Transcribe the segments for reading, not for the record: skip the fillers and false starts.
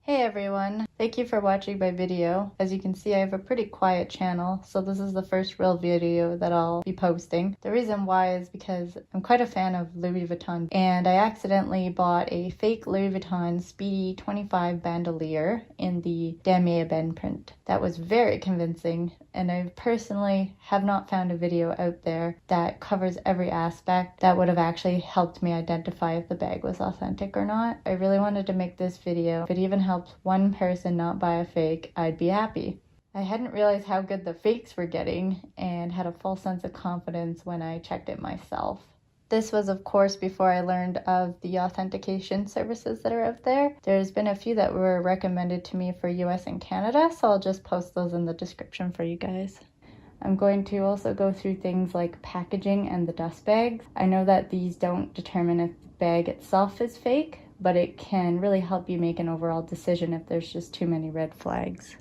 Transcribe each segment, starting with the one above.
Hey everyone, thank you for watching my video. As you can see, I have a pretty quiet channel, so this is the first real video that I'll be posting. The reason why is because I'm quite a fan of Louis Vuitton, and I accidentally bought a fake Louis Vuitton Speedy 25 bandolier in the Damier Ebene print. That was very convincing, and I personally have not found a video out there that covers every aspect that would have actually helped me identify if the bag was authentic or not. I really wanted to make this video. If it even helped one person not buy a fake, I'd be happy. I hadn't realized how good the fakes were getting and had a full sense of confidence when I checked it myself. This was, of course, before I learned of the authentication services that are out there. There's been a few that were recommended to me for US and Canada, so I'll just post those in the description for you guys. I'm going to also go through things like packaging and the dust bags. I know that these don't determine if the bag itself is fake, but it can really help you make an overall decision if there's just too many red flags.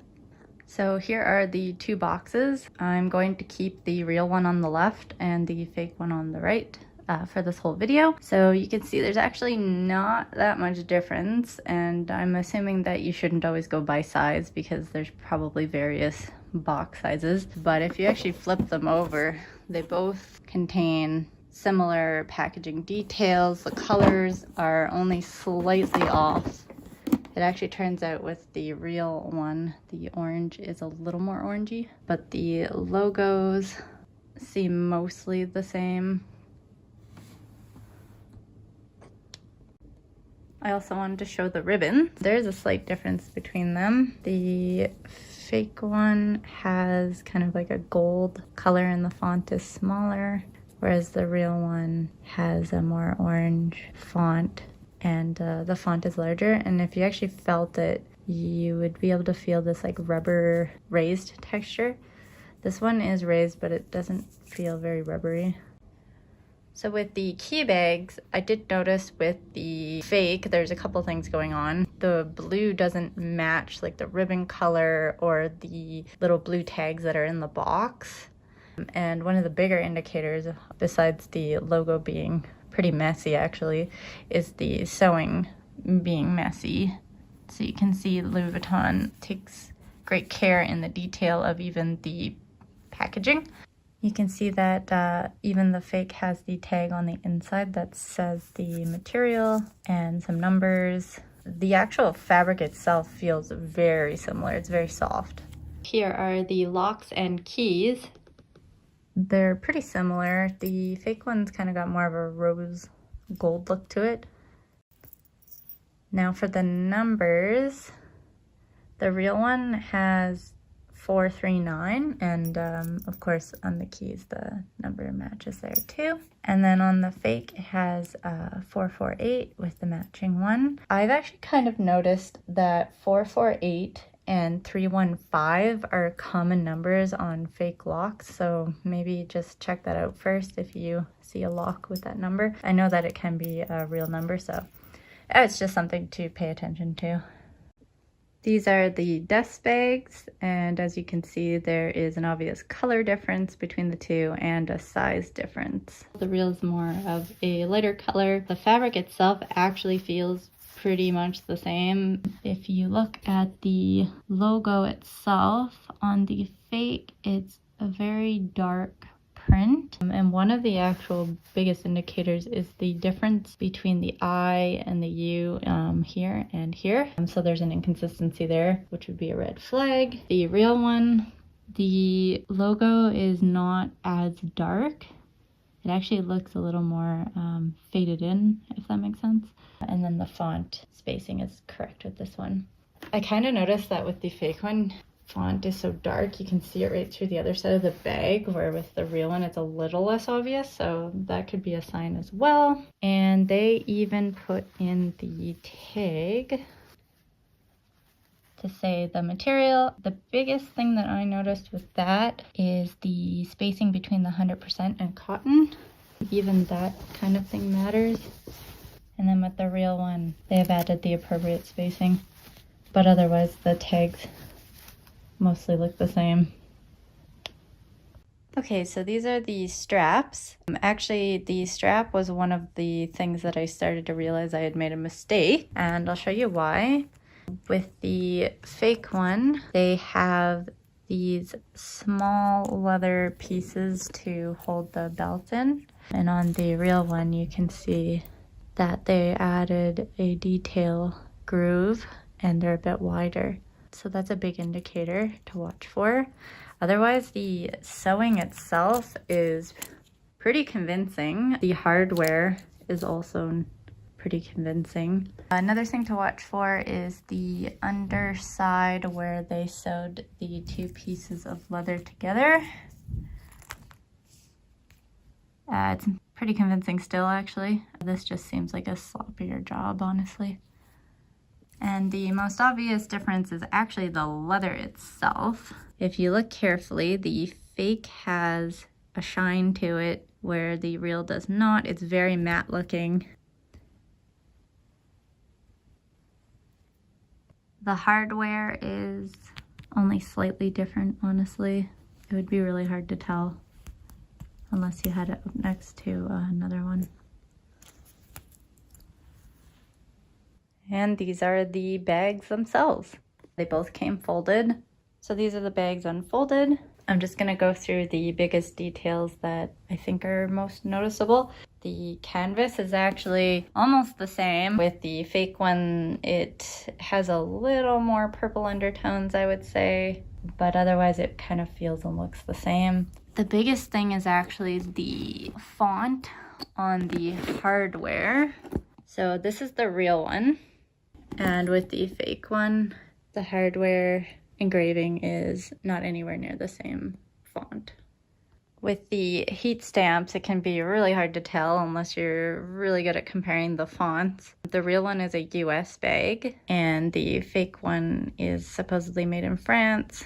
So here are the two boxes. I'm going to keep the real one on the left and the fake one on the right for this whole video. So you can see there's actually not that much difference, and I'm assuming that you shouldn't always go by size because there's probably various box sizes. But if you actually flip them over, they both contain similar packaging details. The colors are only slightly off. It actually turns out with the real one, the orange is a little more orangey, but the logos seem mostly the same. I also wanted to show the ribbon. There's a slight difference between them. The fake one has kind of like a gold color and the font is smaller, whereas the real one has a more orange font and the font is larger. And if you actually felt it, you would be able to feel this like rubber raised texture. This one is raised, but it doesn't feel very rubbery. So with the key bags, I did notice with the fake, there's a couple things going on. The blue doesn't match like the ribbon color or the little blue tags that are in the box. And one of the bigger indicators, besides the logo being pretty messy actually, is the sewing being messy. So you can see Louis Vuitton takes great care in the detail of even the packaging. You can see that even the fake has the tag on the inside that says the material and some numbers. The actual fabric itself feels very similar. It's very soft. Here are the locks and keys. They're pretty similar. The fake one's kind of got more of a rose gold look to it. Now for the numbers, the real one has 439, and of course on the keys the number matches there too. And then on the fake it has 448 with the matching one. I've actually kind of noticed that 448 and 315 are common numbers on fake locks, so maybe just check that out first if you see a lock with that number. I know that it can be a real number, so it's just something to pay attention to. These are the dust bags, and as you can see, there is an obvious color difference between the two and a size difference. The real is more of a lighter color. The fabric itself actually feels pretty much the same. If you look at the logo itself, on the fake, it's a very dark print, and one of the actual biggest indicators is the difference between the I and the U here and here. So there's an inconsistency there, which would be a red flag. The real one, the logo is not as dark. It actually looks a little more faded in, if that makes sense. And then the font spacing is correct with this one. I kind of noticed that with the fake one, font is so dark you can see it right through the other side of the bag, where with the real one it's a little less obvious, so that could be a sign as well. And they even put in the tag to say the material. The biggest thing that I noticed with that is the spacing between the 100% and cotton. Even that kind of thing matters. And then with the real one, they have added the appropriate spacing, but otherwise the tags mostly look the same. Okay, so these are the straps. Actually, the strap was one of the things that I started to realize I had made a mistake, and I'll show you why. With the fake one, they have these small leather pieces to hold the belt in. And on the real one, you can see that they added a detail groove and they're a bit wider. So that's a big indicator to watch for. Otherwise, the sewing itself is pretty convincing. The hardware is also pretty convincing. Another thing to watch for is the underside where they sewed the two pieces of leather together. It's pretty convincing still, actually. This just seems like a sloppier job, honestly. And the most obvious difference is actually the leather itself. If you look carefully, the fake has a shine to it where the real does not. It's very matte looking. The hardware is only slightly different, honestly. It would be really hard to tell unless you had it up next to another one. And these are the bags themselves. They both came folded. So these are the bags unfolded. I'm just gonna go through the biggest details that I think are most noticeable. The canvas is actually almost the same. With the fake one, it has a little more purple undertones, I would say, but otherwise it kind of feels and looks the same. The biggest thing is actually the font on the hardware. So this is the real one, and with the fake one, the hardware engraving is not anywhere near the same font. With the heat stamps, it can be really hard to tell unless you're really good at comparing the fonts. The real one is a US bag, and the fake one is supposedly made in France.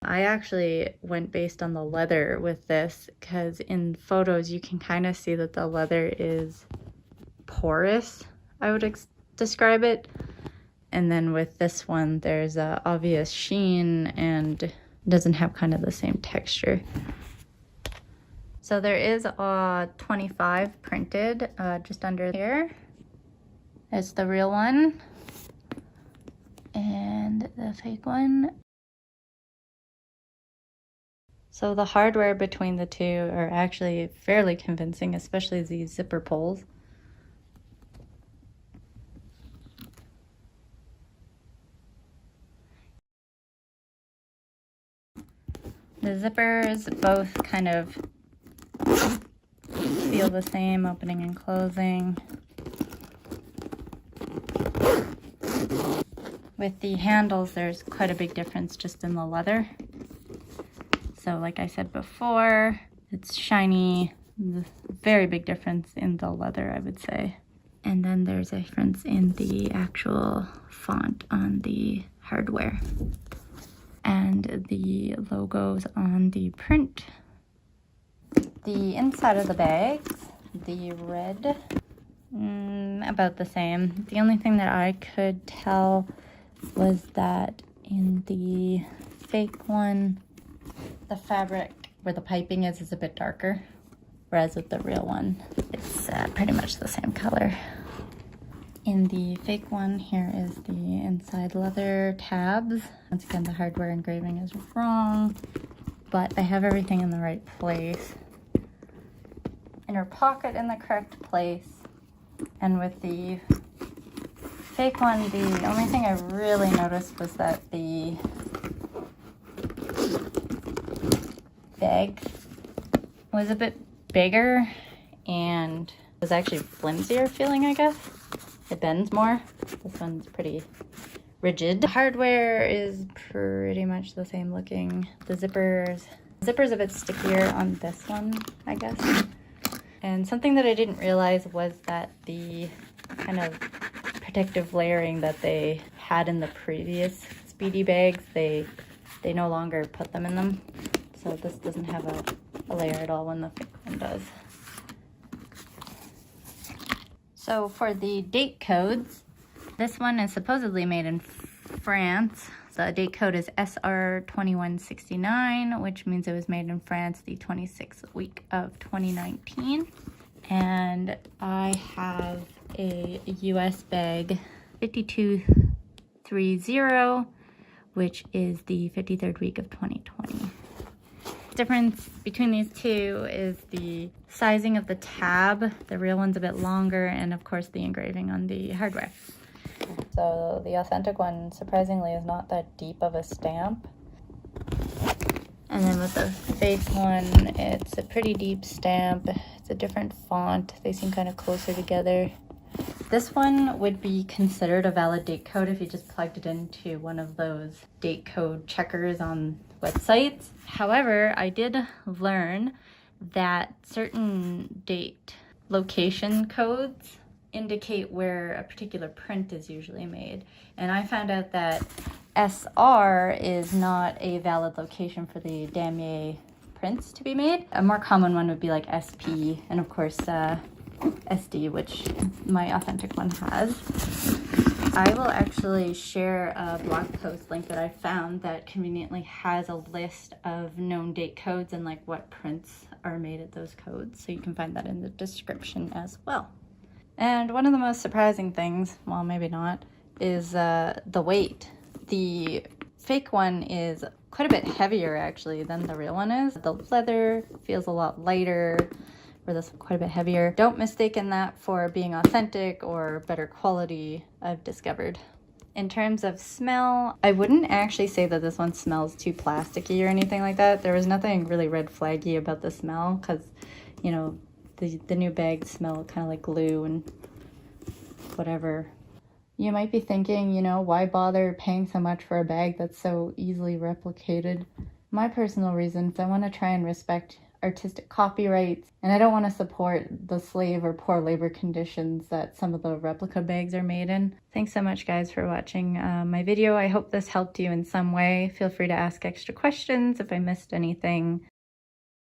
I actually went based on the leather with this because in photos you can kind of see that the leather is porous, I would describe it. And then with this one, there's a obvious sheen and doesn't have kind of the same texture. So there is a 25 printed just under here. It's the real one and the fake one. So the hardware between the two are actually fairly convincing, especially these zipper pulls. The zippers both kind of feel the same, opening and closing. With the handles, there's quite a big difference just in the leather. So like I said before, it's shiny, very big difference in the leather, I would say. And then there's a difference in the actual font on the hardware and the logos on the print. The inside of the bags, the red, about the same. The only thing that I could tell was that in the fake one, the fabric where the piping is a bit darker, whereas with the real one, it's pretty much the same color. In the fake one, here is the inside leather tabs. Once again, the hardware engraving is wrong, but I have everything in the right place. Inner pocket in the correct place. And with the fake one, the only thing I really noticed was that the bag was a bit bigger and was actually flimsier feeling, I guess. It bends more. This one's pretty rigid. The hardware is pretty much the same looking. The zipper's a bit stickier on this one, I guess. And something that I didn't realize was that the kind of protective layering that they had in the previous Speedy bags, they no longer put them in them. So this doesn't have a layer at all when the fake one does. So for the date codes, this one is supposedly made in France. The date code is SR2169, which means it was made in France the 26th week of 2019. And I have a US bag 5230, which is the 53rd week of 2020. Difference between these two is the sizing of the tab. The real one's a bit longer, and of course the engraving on the hardware. So the authentic one, surprisingly, is not that deep of a stamp. And then with the fake one, it's a pretty deep stamp. It's a different font. They seem kind of closer together. This one would be considered a valid date code if you just plugged it into one of those date code checkers on websites. However, I did learn that certain date location codes indicate where a particular print is usually made. And I found out that SR is not a valid location for the Damier prints to be made. A more common one would be like SP, and of course SD, which my authentic one has. I will actually share a blog post link that I found that conveniently has a list of known date codes and like what prints are made at those codes. So you can find that in the description as well. And one of the most surprising things, well, maybe not, is the weight. The fake one is quite a bit heavier actually than the real one is. The leather feels a lot lighter, where this is quite a bit heavier. Don't mistake that for being authentic or better quality, I've discovered. In terms of smell, I wouldn't actually say that this one smells too plasticky or anything like that. There was nothing really red flaggy about the smell because, you know, the new bags smell kind of like glue and whatever. You might be thinking, you know, why bother paying so much for a bag that's so easily replicated? My personal reason is I want to try and respect artistic copyrights, and I don't want to support the slave or poor labor conditions that some of the replica bags are made in. Thanks so much guys for watching my video. I hope this helped you in some way. Feel free to ask extra questions if I missed anything.